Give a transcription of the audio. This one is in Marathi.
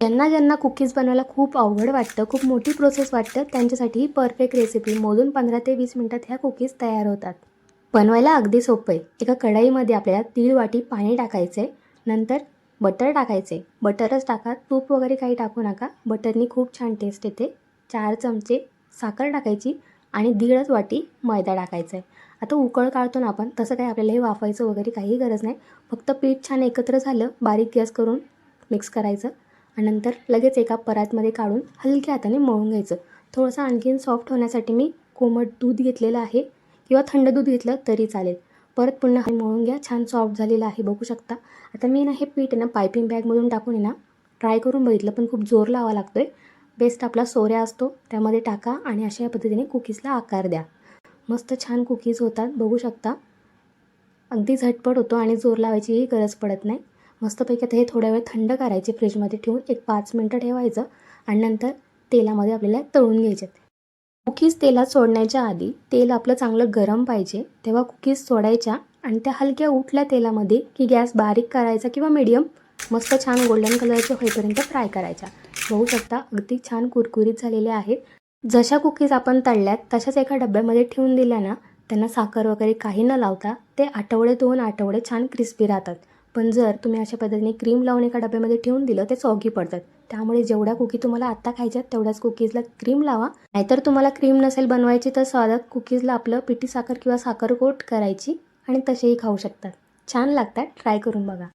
ज्यांना ज्यांना कुकीज बनवायला खूप अवघड वाटतं, खूप मोठी प्रोसेस वाटतं, त्यांच्यासाठी ही परफेक्ट रेसिपी. मोजून 15 ते 20 मिनिटात ह्या कुकीज तयार होतात. बनवायला अगदी सोपं आहे. एका कढईमध्ये आपल्याला 1.5 वाटी पाणी टाकायचं आहे. नंतर बटर टाकायचं आहे. बटरच टाका, तूप वगैरे काही टाकू नका. बटरनी खूप छान टेस्ट येते. 4 चमचे साखर टाकायची आणि 1.5 वाटी मैदा टाकायचा आहे. आता उकळ काढतो ना आपण, तसं काही आपल्याला हे वाफायचं वगैरे काही गरज नाही. फक्त पीठ छान एकत्र झालं, बारीक गॅस करून मिक्स करायचं आणि नंतर लगेच एका परातमध्ये काढून हलक्या हाताने मळून घ्यायचं. थोडंसं आणखीन सॉफ्ट होण्यासाठी मी कोमट दूध घेतलेलं आहे किंवा थंड दूध घेतलं तरी चालेल. परत पुन्हा हे मळून घ्या. छान सॉफ्ट झालेलं आहे, बघू शकता. आता मी हे पीठ ना पायपिंग बॅगमधून टाकून ट्राय करून बघितलं, पण खूप जोर लावा लागतो आहे. बेस्ट आपला सोऱ्या असतो त्यामध्ये टाका आणि अशा पद्धतीने कुकीजला आकार द्या. मस्त छान कुकीज होतात, बघू शकता. अगदी झटपट होतो आणि जोर लावायचीही गरज पडत नाही. मस्तपैकी आता हे थोड्या वेळ थंड करायचे, फ्रीजमध्ये ठेवून एक 5 मिनटं ठेवायचं आणि नंतर तेलामध्ये आपल्याला तळून घ्यायचे. कुकीज तेलात सोडण्याच्या आधी तेल आपलं चांगलं गरम पाहिजे, तेव्हा कुकीज सोडायच्या आणि त्या हलक्या उठल्या तेलामध्ये की गॅस बारीक करायचा किंवा मीडियम, मस्त छान गोल्डन कलरचे होईपर्यंत फ्राय करायच्या. बघू शकता अगदी छान कुरकुरीत झालेले आहेत. जशा कुकीज आपण तळल्यात तशाच एका डब्यामध्ये ठेवून दिल्या ना, त्यांना साखर वगैरे काही न लावता ते आठवडे 2 आठवडे छान क्रिस्पी राहतात. पण जर तुम्ही अशा पद्धतीने क्रीम लावून एका डब्यामध्ये ठेवून दिलं ते सॉगी पडतात. त्यामुळे जेवढ्या कुकी तुम्हाला आत्ता खायच्यात तेवढ्याच कुकीजला क्रीम लावा. नाहीतर तुम्हाला क्रीम नसेल बनवायची तर साधं कुकीजला आपलं पिठी साखर किंवा साखर कोट करायची आणि तसेही खाऊ शकतात. छान लागतात, ट्राय करून बघा.